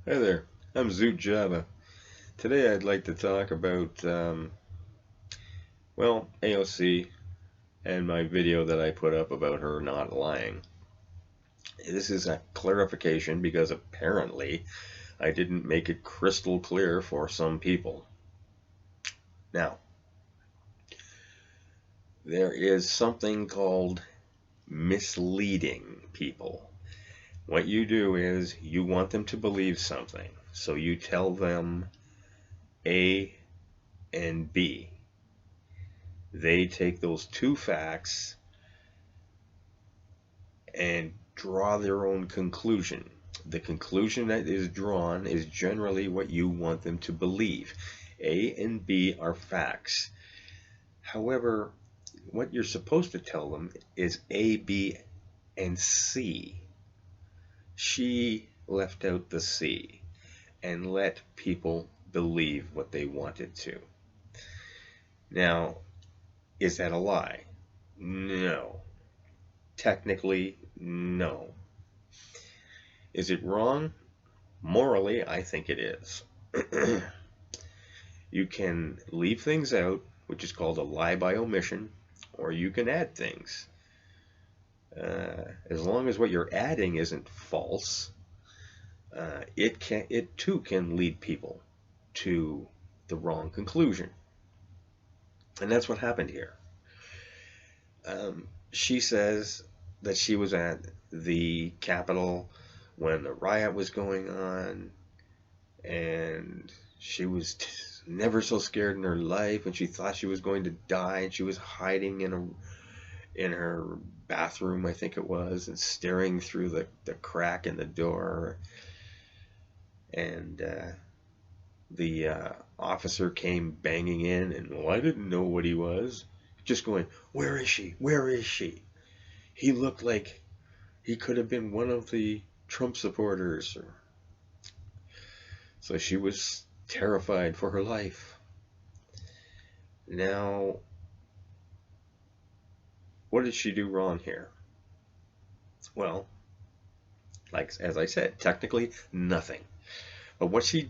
Hi there, I'm Zoot Java. Today I'd like to talk about, AOC and my video that I put up about her not lying. This is a clarification because apparently I didn't make it crystal clear for some people. Now, there is something called misleading people. What you do is you want them to believe something, so you tell them A and B. They take those two facts and draw their own conclusion. The conclusion that is drawn is generally what you want them to believe. A and B are facts. However, what you're supposed to tell them is A, B, and C. She left out the C and let people believe what they wanted to. Now, is that a lie? No. Technically, no. Is it wrong? Morally, I think it is. You can leave things out, which is called a lie by omission, or you can add things. As long as what you're adding isn't false, it too can lead people to the wrong conclusion. And that's what happened here. She says that she was at the Capitol when the riot was going on, and she was never so scared in her life, and she thought she was going to die, and she was hiding in her bathroom, I think it was, and staring through the crack in the door. And the officer came banging in, and well, I didn't know what he was. Just going, where is she? Where is she? He looked like he could have been one of the Trump supporters. So she was terrified for her life. Now, what did she do wrong here? Well, like as I said, technically nothing. But what she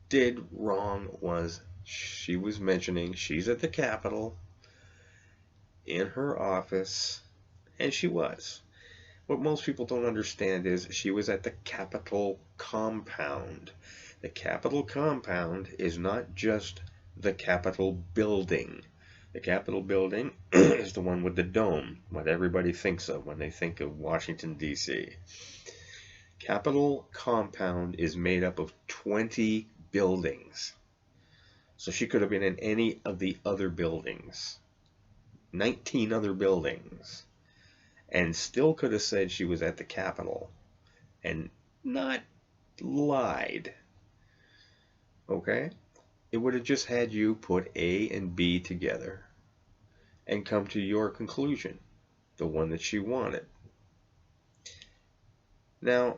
did wrong was she was mentioning she's at the Capitol in her office, and she was. What most people don't understand is she was at the Capitol compound. The Capitol compound is not just the Capitol building. The Capitol building is the one with the dome, what everybody thinks of when they think of Washington, D.C. Capitol compound is made up of 20 buildings. So she could have been in any of the other buildings. 19 other buildings, and still could have said she was at the Capitol and not lied. Okay? It would have just had you put A and B together and come to your conclusion, the one that she wanted. Now,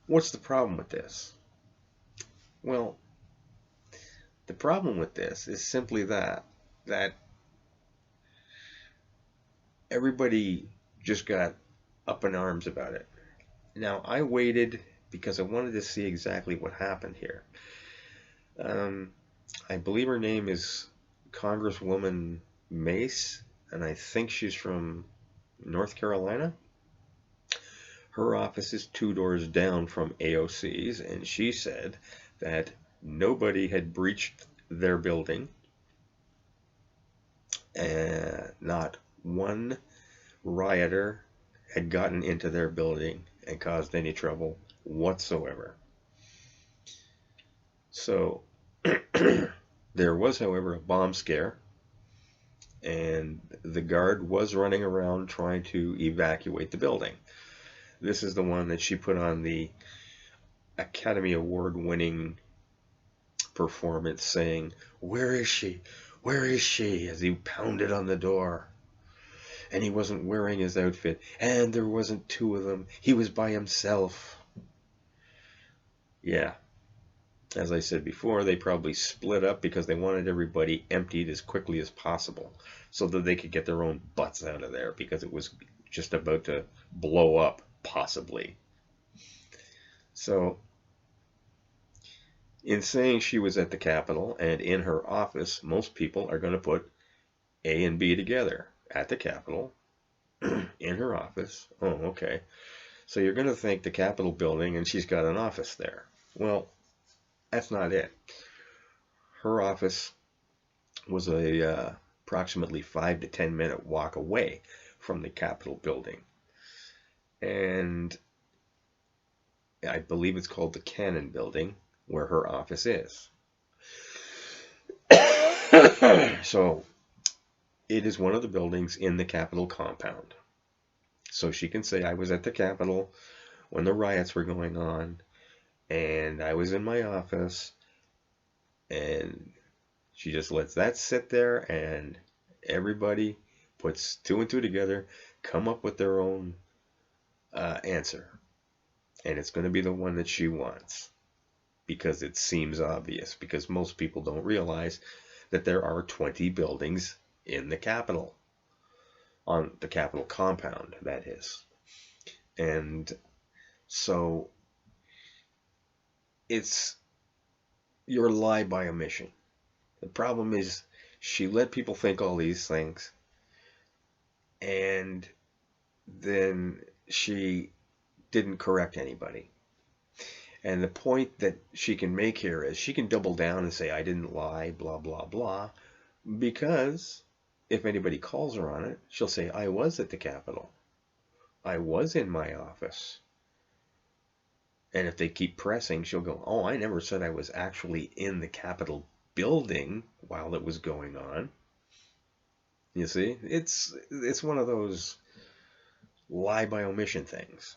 what's the problem with this? Well, the problem with this is simply that everybody just got up in arms about it. Now, I waited because I wanted to see exactly what happened here. I believe her name is Congresswoman Mace, and I think she's from North Carolina. Her office is 2 doors down from AOC's, and she said that nobody had breached their building, and not one rioter had gotten into their building and caused any trouble whatsoever. So there was, however, a bomb scare, and the guard was running around trying to evacuate the building. This is the one that she put on the Academy Award winning performance saying, where is she? Where is she? As he pounded on the door. And he wasn't wearing his outfit. And there wasn't 2 of them. He was by himself. Yeah. As I said before, they probably split up because they wanted everybody emptied as quickly as possible so that they could get their own butts out of there because it was just about to blow up, possibly. So In saying she was at the Capitol and in her office, most people are going to put A and B together. At the Capitol, in her office. Oh, okay. So you're going to think the Capitol building and she's got an office there. Well, that's not it. Her office was approximately 5 to 10 minute walk away from the Capitol building. And I believe it's called the Cannon building where her office is. So it is one of the buildings in the Capitol compound. So she can say, I was at the Capitol when the riots were going on, and I was in my office, and she just lets that sit there, and everybody puts two and two together, come up with their own answer. And it's going to be the one that she wants because it seems obvious, because most people don't realize that there are 20 buildings in the Capitol, on the Capitol compound, that is. And so it's your lie by omission. The problem is she let people think all these things, and then she didn't correct anybody. And the point that she can make here is she can double down and say, I didn't lie, blah, blah, blah, because if anybody calls her on it, she'll say, I was at the Capitol. I was in my office. And if they keep pressing, she'll go, oh, I never said I was actually in the Capitol building while it was going on. You see, it's one of those lie by omission things.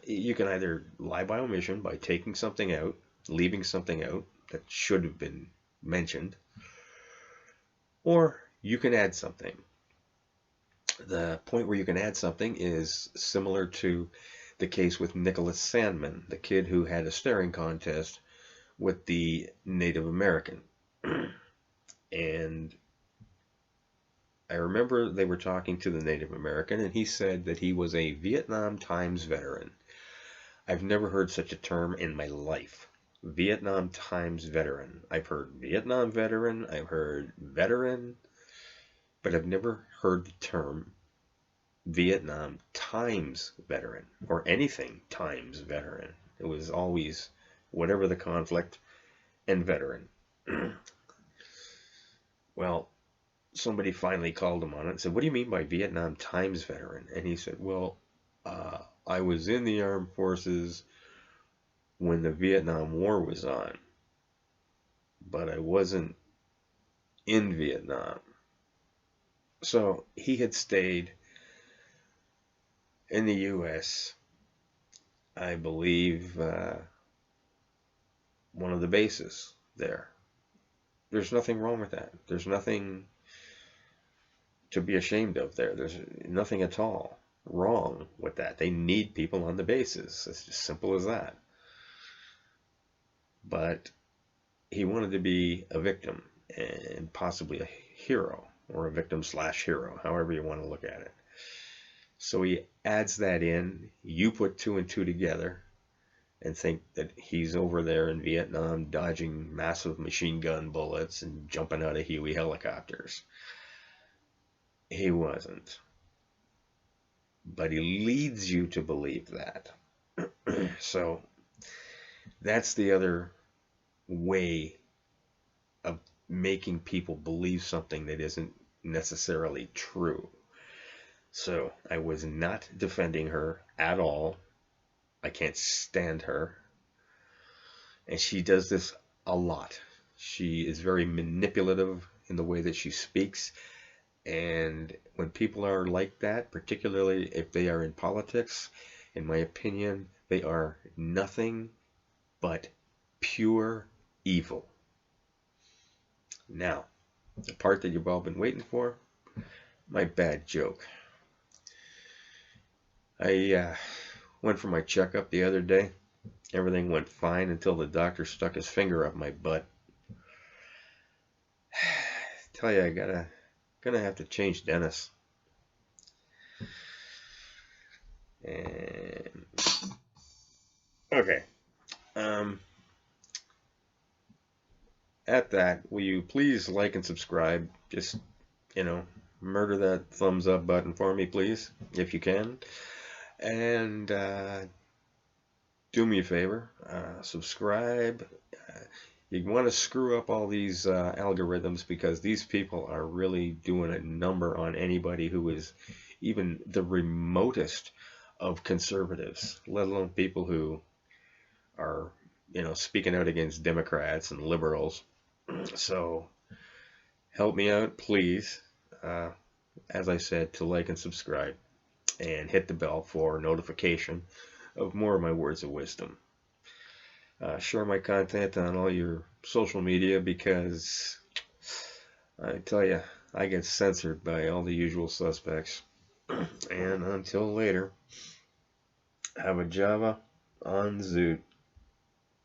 You can either lie by omission by taking something out, leaving something out that should have been mentioned, or you can add something. The point where you can add something is similar to the case with Nicholas Sandmann, the kid who had a staring contest with the Native American. And I remember they were talking to the Native American, and he said that he was a Vietnam Times veteran. I've never heard such a term in my life. Vietnam Times veteran. I've heard Vietnam veteran, I've heard veteran, but I've never heard the term Vietnam Times veteran or anything Times veteran. It was always whatever the conflict and veteran. Well, somebody finally called him on it and said, what do you mean by Vietnam Times veteran? And he said, well, I was in the armed forces when the Vietnam War was on, but I wasn't in Vietnam. So he had stayed in the U.S., I believe, one of the bases there. There's nothing wrong with that. There's nothing to be ashamed of there. There's nothing at all wrong with that. They need people on the bases. It's as simple as that. But he wanted to be a victim and possibly a hero, or a victim slash hero, however you want to look at it. So he adds that in. You put two and two together and think that he's over there in Vietnam dodging massive machine gun bullets and jumping out of Huey helicopters. He wasn't. But he leads you to believe that. So that's the other way of making people believe something that isn't necessarily true. So I was not defending her at all. I can't stand her. And she does this a lot. She is very manipulative in the way that she speaks. And when people are like that, particularly if they are in politics, in my opinion, they are nothing but pure evil. Now, the part that you've all been waiting for, my bad joke. I went for my checkup the other day. Everything went fine until the doctor stuck his finger up my butt. Tell you, I gonna have to change dentists. And okay, at that, will you please like and subscribe? Just, you know, murder that thumbs up button for me, please, if you can. And do me a favor, subscribe. You want to screw up all these algorithms because these people are really doing a number on anybody who is even the remotest of conservatives, let alone people who are, speaking out against Democrats and liberals. So help me out, please. Uh, as I said, to like and subscribe and hit the bell for notification of more of my words of wisdom. Share my content on all your social media because I tell you, I get censored by all the usual suspects. And until later, have a Java on Zoot.